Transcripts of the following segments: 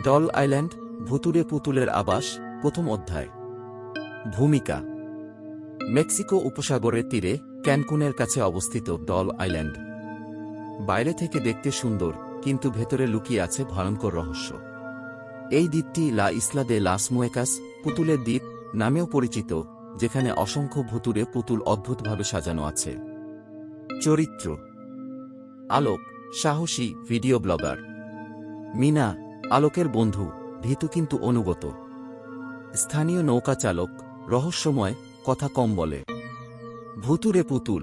Doll island, ভুতুড়ে পুতুলের আবাস, প্রথম অধ্যায়। ভূমিকা: মেক্সিকো উপসাগরের তীরে ক্যানকুনের কাছে অবস্থিত ডল আইল্যান্ড। বাইরে থেকে দেখতে সুন্দর, কিন্তু ভেতরে লুকিয়ে আছে ভয়ঙ্কর রহস্য। এই দ্বীপটি লা ইসলা দে লাস মুয়েকাস, পুতুলের দ্বীপ নামেও পরিচিত, যেখানে অসংখ্য ভুতুড়ে পুতুল অদ্ভুতভাবে সাজানো আছে। চরিত্র: আলোক, সাহসী ভিডিও ব্লগার। মিনা, আলোকের বন্ধু, ভীতু কিন্তু অনুগত। স্থানীয় নৌকা চালক, রহস্যময়, কথা কম বলে। ভুতুড়ে পুতুল: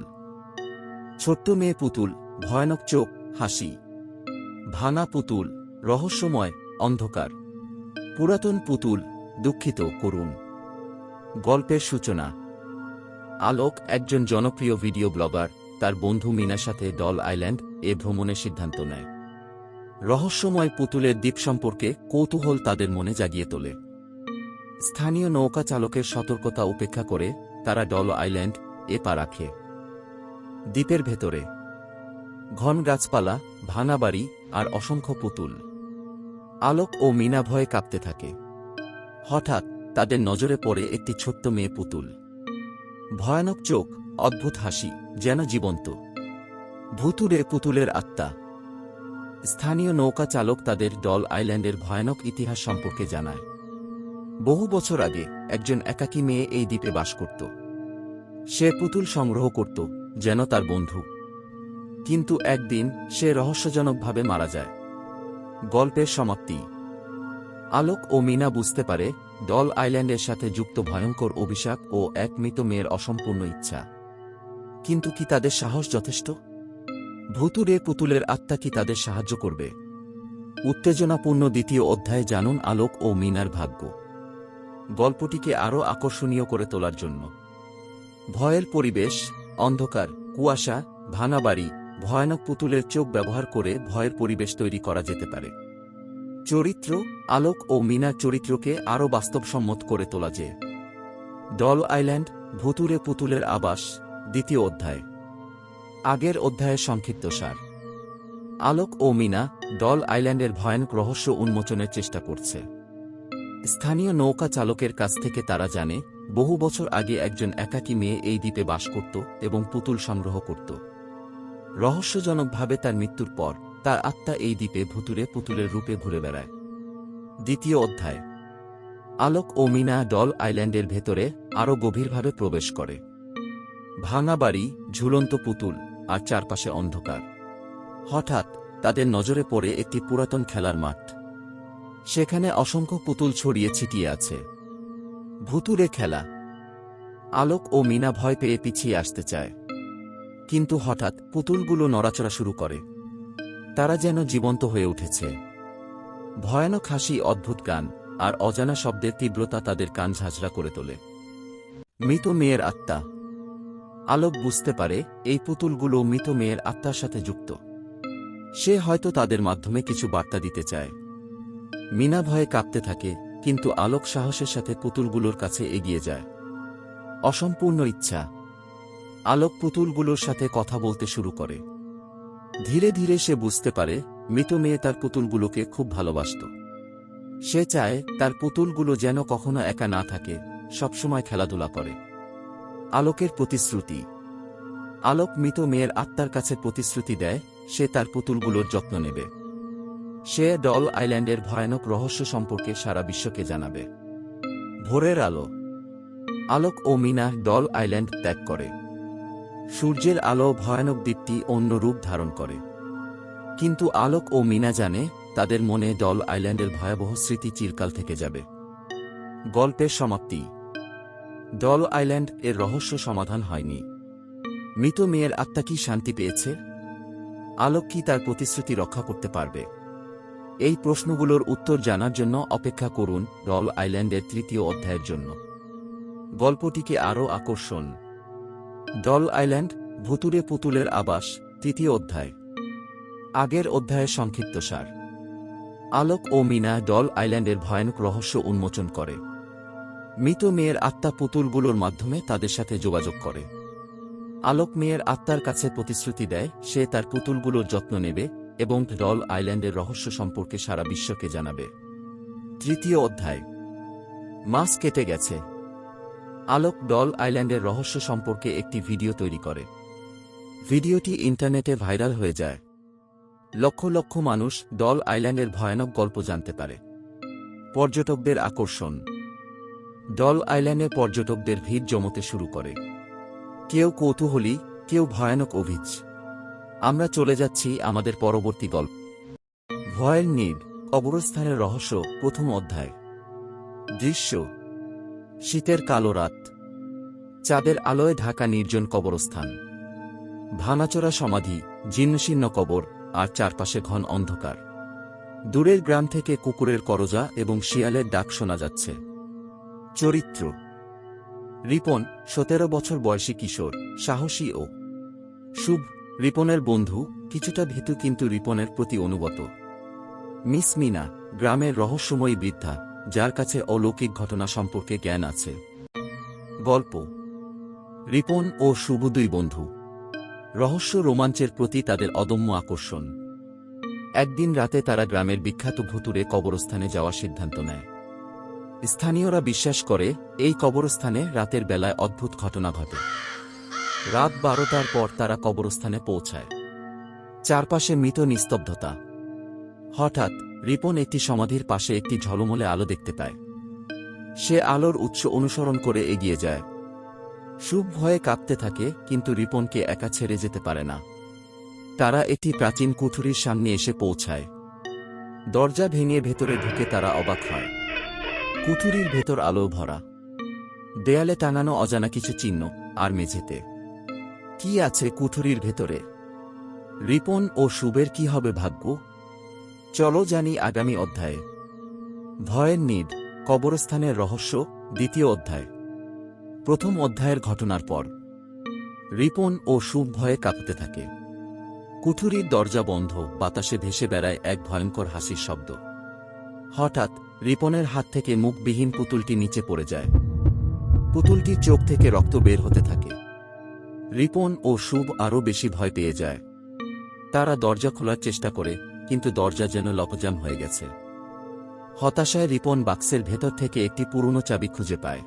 ছোট্ট মেয়ে পুতুল, ভয়ানক চোখ, হাসি। ভাঙা পুতুল, রহস্যময়, অন্ধকার। পুরাতন পুতুল, দুঃখিত, করুণ। গল্পের সূচনা: আলোক একজন জনপ্রিয় ভিডিও ব্লগার, তার বন্ধু মিনার সাথে ডল আইল্যান্ড ভ্রমণের সিদ্ধান্ত নেয়। রহস্যময় পুতুলের দ্বীপ সম্পর্কে কৌতূহল তাদের মনে জাগিয়ে তোলে। স্থানীয় নৌকা চালকের সতর্কতা উপেক্ষা করে তারা ডল আইল্যান্ড পা রাখে। দ্বীপের ভেতরে ঘন গাছপালা, ভাঙা বাড়ি আর অসংখ্য পুতুল। আলোক ও মিনা ভয়ে কাঁপতে থাকে। হঠাৎ তাদের নজরে পড়ে একটি ছোট্ট মেয়ে পুতুল। ভয়ানক চোখ, অদ্ভুত হাসি, যেন জীবন্ত। ভুতুড়ে পুতুলের আত্মা। স্থানীয় নৌকা চালক তাদের ডল আইল্যান্ডের ভয়ানক ইতিহাস সম্পর্কে জানায়। বহু বছর আগে একজন একাকী মেয়ে এই দ্বীপে বাস করত। সে পুতুল সংগ্রহ করত, যেন তার বন্ধু। কিন্তু একদিন সে রহস্যজনকভাবে মারা যায়। গল্পের সমাপ্তি: আলোক ও মিনা বুঝতে পারে ডল আইল্যান্ডের সাথে যুক্ত ভয়ঙ্কর অভিশাপ ও এক মৃত মেয়ের অসম্পূর্ণ ইচ্ছা। কিন্তু কি তাদের সাহস যথেষ্ট? ভুতুড়ে পুতুলের আত্মা কি তাদের সাহায্য করবে? উত্তেজনাপূর্ণ দ্বিতীয় অধ্যায়ে জানুন আলোক ও মিনার ভাগ্য। গল্পটিকে আরও আকর্ষণীয় করে তোলার জন্য ভয়ের পরিবেশ, অন্ধকার, কুয়াশা, ভাঙা বাড়ি, ভয়ানক পুতুলের চোখ ব্যবহার করে ভয়ের পরিবেশ তৈরি করা যেতে পারে। চরিত্র: আলোক ও মিনার চরিত্রকে আরও বাস্তবসম্মত করে তোলা যায়। ডল আইল্যান্ড, ভুতুড়ে পুতুলের আবাস, দ্বিতীয় অধ্যায়। আগের অধ্যায়ের সংক্ষিপ্তসার: আলোক ও মিনা ডল আইল্যান্ডের ভয়ানক রহস্য উন্মোচনের চেষ্টা করছে। স্থানীয় নৌকা চালকের কাছ থেকে তারা জানে, বহু বছর আগে একজন একাকী মেয়ে এই দ্বীপে বাস করত এবং পুতুল সংগ্রহ করত। রহস্যজনকভাবে তার মৃত্যুর পর তার আত্মা এই দ্বীপে ভুতুড়ে পুতুলের রূপে ঘুরে বেড়ায়। দ্বিতীয় অধ্যায়। আলোক ও মিনা ডল আইল্যান্ডের ভেতরে আরও গভীরভাবে প্রবেশ করে। ভাঙা বাড়ি, ঝুলন্ত পুতুল আর চারপাশে অন্ধকার। হঠাৎ তাদের নজরে পড়ে একটি পুরাতন খেলার মাঠ। সেখানে অসংখ্য পুতুল ছড়িয়ে ছিটিয়ে আছে। ভুতুড়ে খেলা। আলোক ও মিনা ভয় পেয়ে পিছিয়ে আসতে চায়। কিন্তু হঠাৎ পুতুলগুলো নড়াচড়া শুরু করে। তারা যেন জীবন্ত হয়ে উঠেছে। ভয়ানক হাসি, অদ্ভুত গান আর অজানা শব্দের তীব্রতা তাদের কান ঝাঁঝরা করে তোলে। মৃত মেয়ের আত্মা। আলোক বুঝতে পারে এই পুতুলগুলো মৃত মেয়ের আত্মার সাথে যুক্ত। সে হয়তো তাদের মাধ্যমে কিছু বার্তা দিতে চায়। মিনা ভয়ে কাঁপতে থাকে, কিন্তু আলোক সাহসের সাথে পুতুলগুলোর কাছে এগিয়ে যায়। অসম্পূর্ণ ইচ্ছা। আলোক পুতুলগুলোর সাথে কথা বলতে শুরু করে। ধীরে ধীরে সে বুঝতে পারে মৃত মেয়ে তার পুতুলগুলোকে খুব ভালোবাসত। সে চায় তার পুতুলগুলো যেন কখনো একা না থাকে, সবসময় খেলাধুলা করে। আলোকের প্রতিশ্রুতি। আলোক মৃত মেয়ের আত্মার কাছে প্রতিশ্রুতি দেয় সে তার পুতুলগুলোর যত্ন নেবে। সে ডল আইল্যান্ডের ভয়ানক রহস্য সম্পর্কে সারা বিশ্বকে জানাবে। ভোরের আলো। আলোক ও মিনা ডল আইল্যান্ড ত্যাগ করে। সূর্যের আলো ভয়ানক দ্বীপটি অন্য রূপ ধারণ করে। কিন্তু আলোক ও মিনা জানে তাদের মনে ডল আইল্যান্ডের ভয়াবহ স্মৃতি চিরকাল থেকে যাবে। গল্পের সমাপ্তি। ডল আইল্যান্ড এর রহস্য সমাধান হয়নি। মৃত মেয়ের আত্মা কি শান্তি পেয়েছে? আলোক কি তার প্রতিশ্রুতি রক্ষা করতে পারবে? এই প্রশ্নগুলোর উত্তর জানার জন্য অপেক্ষা করুন ডল আইল্যান্ডের তৃতীয় অধ্যায়ের জন্য। গল্পটিকে আরও আকর্ষণ। ডল আইল্যান্ড, ভুতুড়ে পুতুলের আবাস, তৃতীয় অধ্যায়। আগের অধ্যায়ের সংক্ষিপ্তসার: আলোক ও মিনা ডল আইল্যান্ডের ভয়ানক রহস্য উন্মোচন করে। মৃত মেয়ের আত্মা পুতুলগুলোর মাধ্যমে তাদের সাথে যোগাযোগ করে। আলোক মেয়ের আত্মার কাছে প্রতিশ্রুতি দেয় সে তার পুতুলগুলোর যত্ন নেবে এবং ডল আইল্যান্ডের রহস্য সম্পর্কে সারা বিশ্বকে জানাবে। তৃতীয় অধ্যায়। মাস কেটে গেছে। আলোক ডল আইল্যান্ডের রহস্য সম্পর্কে একটি ভিডিও তৈরি করে। ভিডিওটি ইন্টারনেটে ভাইরাল হয়ে যায়। লক্ষ লক্ষ মানুষ ডল আইল্যান্ডের ভয়ানক গল্প জানতে পারে। পর্যটকদের আকর্ষণ। ডল আইল্যান্ডে পর্যটকদের ভিড় জমতে শুরু করে। কেউ কৌতূহলী, কেউ ভয়ানক অভিজ। আমরা চলে যাচ্ছি আমাদের পরবর্তী গল্প। ভয়ের নীড়, কবরস্থানের রহস্য, প্রথম অধ্যায়। দৃশ্য: শীতের কালো রাত, চাঁদের আলোয় ঢাকা নির্জন কবরস্থান। ভাঙাচোরা সমাধি, জীর্ণশীর্ণ কবর, আর চারপাশে ঘন অন্ধকার। দূরের গ্রাম থেকে কুকুরের করজা এবং শিয়ালের ডাক শোনা যাচ্ছে। চরিত্র: রিপন, 17 বছর বয়সী কিশোর, সাহসী ও শুভ। রিপনের বন্ধু, কিছুটা ভীতু কিন্তু রিপনের প্রতি অনুগত। মিস মিনা, গ্রামের রহস্যময়ী বৃদ্ধা, যার কাছে অলৌকিক ঘটনা সম্পর্কে জ্ঞান আছে। গল্প: রিপন ও শুভ দুই বন্ধু। রহস্য রোমাঞ্চের প্রতি তাদের অদম্য আকর্ষণ। একদিন রাতে তারা গ্রামের বিখ্যাত ভুতুড়ে কবরস্থানে যাওয়ার সিদ্ধান্ত নেয়। স্থানীয়রা বিশ্বাস করে এই কবরস্থানে রাতের বেলায় অদ্ভুত ঘটনা ঘটে। রাত 12টার পর তারা কবরস্থানে পৌঁছায়। চারপাশে মৃত নিস্তব্ধতা। হঠাৎ রিপন একটি সমাধির পাশে একটি ঝলমলে আলো দেখতে পায়। সে আলোর উৎস অনুসরণ করে এগিয়ে যায়। শুভ ভয়ে কাঁপতে থাকে, কিন্তু রিপনকে একা ছেড়ে যেতে পারে না। তারা একটি প্রাচীন কুঠুরির সামনে এসে পৌঁছায়। দরজা ভেঙে ভেতরে ঢুকে তারা অবাক হয়। কুঠুরির ভেতর আলো ভরা। দেয়ালে টাঙানো অজানা কিছু চিহ্ন, আর মেঝেতে কি আছে কুঠুরির ভেতরে? রিপন ও শুভের কি হবে ভাগ্য? চলো জানি আগামী অধ্যায়ে। ভয়ের নীড়, কবরস্থানের রহস্য, দ্বিতীয় অধ্যায়। প্রথম অধ্যায়ের ঘটনার পর রিপন ও শুভ ভয়ে কাঁপতে থাকে। কুঠুরির দরজা বন্ধ, বাতাসে ভেসে বেড়ায় এক ভয়ঙ্কর হাসির শব্দ। হঠাৎ রিপনের হাত থেকে মুখবিহীন পুতুলটি নিচে পড়ে যায়। পুতুলটির চোখ থেকে রক্ত বের হতে থাকে। রিপন ও শুভ আরও বেশি ভয় পেয়ে যায়। তারা দরজা খোলার চেষ্টা করে, কিন্তু দরজা যেন লকজাম হয়ে গেছে। হতাশায় রিপন বাক্সের ভেতর থেকে একটি পুরনো চাবি খুঁজে পায়।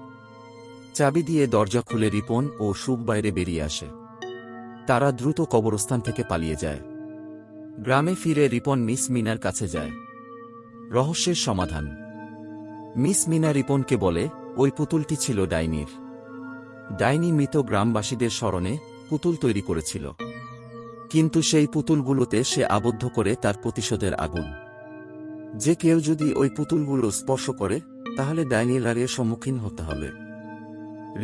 চাবি দিয়ে দরজা খুলে রিপন ও শুভ বাইরে বেরিয়ে আসে। তারা দ্রুত কবরস্থান থেকে পালিয়ে যায়। গ্রামে ফিরে রিপন মিস মিনার কাছে যায়। রহস্যের সমাধান। মিস মিনা রিপনকে বলে ওই পুতুলটি ছিল ডাইনির। ডাইনি মৃত গ্রামবাসীদের স্মরণে পুতুল তৈরি করেছিল, কিন্তু সেই পুতুলগুলোতে সে আবদ্ধ করে তার প্রতিশোধের আগুন। যে কেউ যদি ওই পুতুলগুলো স্পর্শ করে, তাহলে ডাইনির রাগের সম্মুখীন হতে হবে।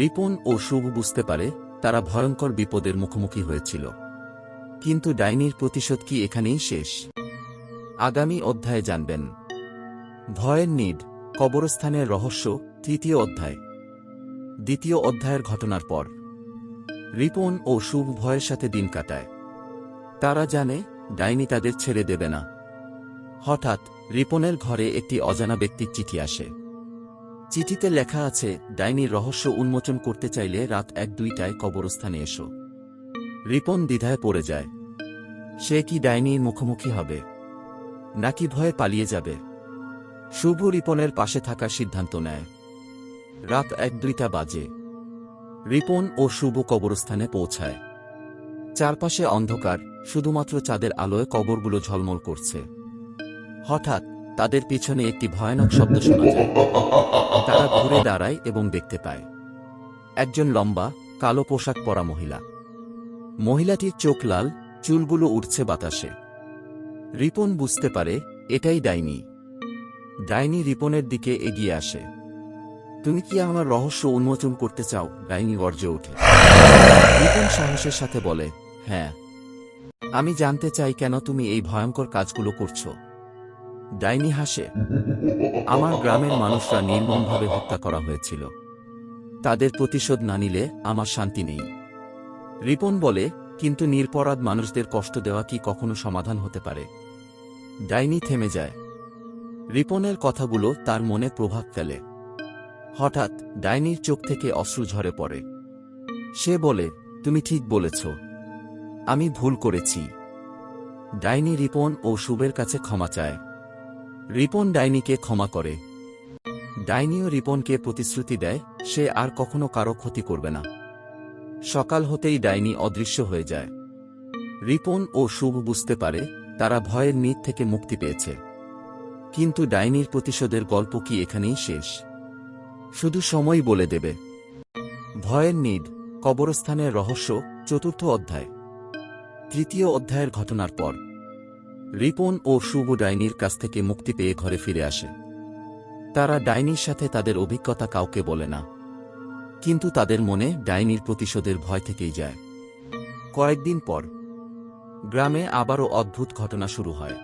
রিপন ও শুভ বুঝতে পারে তারা ভয়ঙ্কর বিপদের মুখোমুখি হয়েছিল। কিন্তু ডাইনির প্রতিশোধ কি এখানেই শেষ? আগামী অধ্যায়ে জানবেন। ভয়ের নীড়, কবরস্থানের রহস্য, তৃতীয় অধ্যায়। দ্বিতীয় অধ্যায়ের ঘটনার পর রিপন ও শুভ ভয়ের সাথে দিন কাটায়। তারা জানে ডাইনি তাদের ছেড়ে দেবে না। হঠাৎ রিপনের ঘরে একটি অজানা ব্যক্তির চিঠি আসে। চিঠিতে লেখা আছে, ডাইনির রহস্য উন্মোচন করতে চাইলে রাত 1-2টায় কবরস্থানে এসো। রিপন দ্বিধায় পড়ে যায়। সে কি ডাইনির মুখোমুখি হবে, নাকি ভয়ে পালিয়ে যাবে? শুভ রিপনের পাশে থাকার সিদ্ধান্ত নেয়। রাত 1-2টা বাজে। রিপন ও শুভ কবরস্থানে পৌঁছায়। চারপাশে অন্ধকার, শুধুমাত্র চাঁদের আলোয় কবরগুলো ঝলমল করছে। হঠাৎ তাদের পিছনে একটি ভয়ানক শব্দ শোনা যায়। তারা ঘুরে দাঁড়ায় এবং দেখতে পায় একজন লম্বা, কালো পোশাক পরা মহিলা। মহিলাটির চোখ লাল, চুলগুলো উঠছে বাতাসে। রিপন বুঝতে পারে এটাই ডাইনি। ডাইনি রিপনের দিকে এগিয়ে আসে। তুমি কি আমার রহস্য উন্মোচন করতে চাও? ডাইনি গর্জে ওঠে। রিপন সাহসের সাথে বলে, হ্যাঁ, আমি জানতে চাই কেন তুমি এই ভয়ঙ্কর কাজগুলো করছো। ডাইনি হাসে। আমার গ্রামের মানুষরা নির্মমভাবে হত্যা করা হয়েছিল। তাদের প্রতিশোধ না নিলে আমার শান্তি নেই। রিপন বলে, কিন্তু নিরপরাধ মানুষদের কষ্ট দেওয়া কি কখনো সমাধান হতে পারে? ডাইনি থেমে যায়। রিপনের কথাগুলো তার মনে প্রভাব ফেলে। হঠাৎ ডাইনির চোখ থেকে অশ্রু ঝরে পড়ে। সে বলে, তুমি ঠিক বলেছ, আমি ভুল করেছি। ডাইনি রিপন ও শুভের কাছে ক্ষমা চায়। রিপন ডাইনিকে ক্ষমা করে, ডাইনিও রিপনকে প্রতিশ্রুতি দেয় সে আর কখনো কারো ক্ষতি করবে না। সকাল হতেই ডাইনি অদৃশ্য হয়ে যায়। রিপন ও শুভ বুঝতে পারে তারা ভয়ের নিদ থেকে মুক্তি পেয়েছে। কিন্তু ডাইনির প্রতিশোধের গল্প কি এখানেই শেষ? শুধু সময় বলে দেবে। ভয়ের নিদ, কবরস্থানের রহস্য, ৪র্থ অধ্যায়। ৩য় অধ্যায়ের ঘটনার পর রিপন ও শুভ ডাইনির কাছ থেকে মুক্তি পেয়ে ঘরে ফিরে আসে। তারা ডাইনির সাথে তাদের অভিজ্ঞতা কাউকে বলে না, কিন্তু তাদের মনে ডাইনির প্রতিশোধের ভয় থেকেই যায়। কয়েকদিন পর গ্রামে আবারও অদ্ভুত ঘটনা শুরু হয়।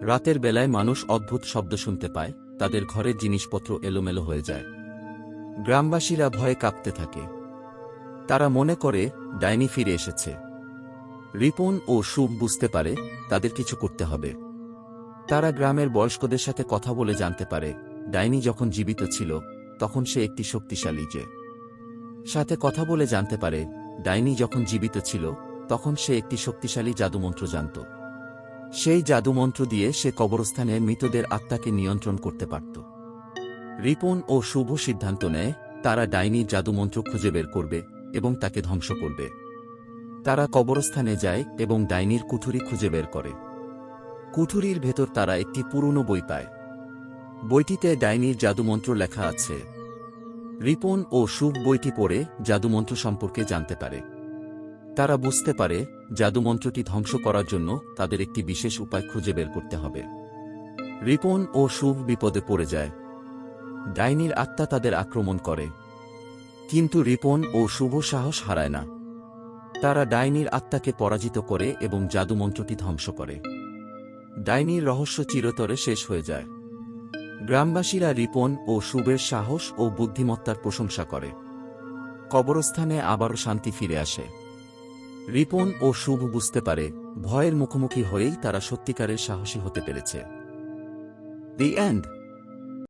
রাতের বেলায় মানুষ অদ্ভুত শব্দ শুনতে পায়, তাদের ঘরের জিনিসপত্র এলোমেলো হয়ে যায়। গ্রামবাসীরা ভয়ে কাঁপতে থাকে। তারা মনে করে ডাইনি ফিরে এসেছে। রিপন ও শুভ বুঝতে পারে তাদের কিছু করতে হবে। তারা গ্রামের বয়স্কদের সাথে কথা বলে জানতে পারে ডাইনি যখন জীবিত ছিল তখন সে একটি শক্তিশালী সাথে কথা বলে জানতে পারে ডাইনি যখন জীবিত ছিল তখন সে একটি শক্তিশালী জাদুমন্ত্র জানত। সেই জাদুমন্ত্র দিয়ে সে কবরস্থানের মৃতদের আত্মাকে নিয়ন্ত্রণ করতে পারত। রিপন ও শুভ সিদ্ধান্ত নেয় তারা ডাইনির জাদুমন্ত্র খুঁজে বের করবে এবং তাকে ধ্বংস করবে। তারা কবরস্থানে যায় এবং ডাইনির কুঠুরি খুঁজে বের করে। কুঠুরির ভেতর তারা একটি পুরনো বই পায়। বইটিতে ডাইনির জাদুমন্ত্র লেখা আছে। রিপন ও শুভ বইটি পড়ে জাদুমন্ত্র সম্পর্কে জানতে পারে। তারা বুঝতে পারে জাদুমন্ত্রটি ধ্বংস করার জন্য তাদের একটি বিশেষ উপায় খুঁজে বের করতে হবে। রিপন ও শুভ বিপদে পড়ে যায়। ডাইনির আত্মা তাদের আক্রমণ করে, কিন্তু রিপন ও শুভ সাহস হারায় না। তারা ডাইনির আত্মাকে পরাজিত করে এবং জাদুমন্ত্রটি ধ্বংস করে। ডাইনির রহস্য চিরতরে শেষ হয়ে যায়। গ্রামবাসীরা রিপন ও শুভের সাহস ও বুদ্ধিমত্তার প্রশংসা করে। কবরস্থানে আবারও শান্তি ফিরে আসে। রিপন ও শুভ বুঝতে পারে ভয়ের মুখোমুখি হয়েই তারা সত্যিকারের সাহসী হতে পেরেছে। The end.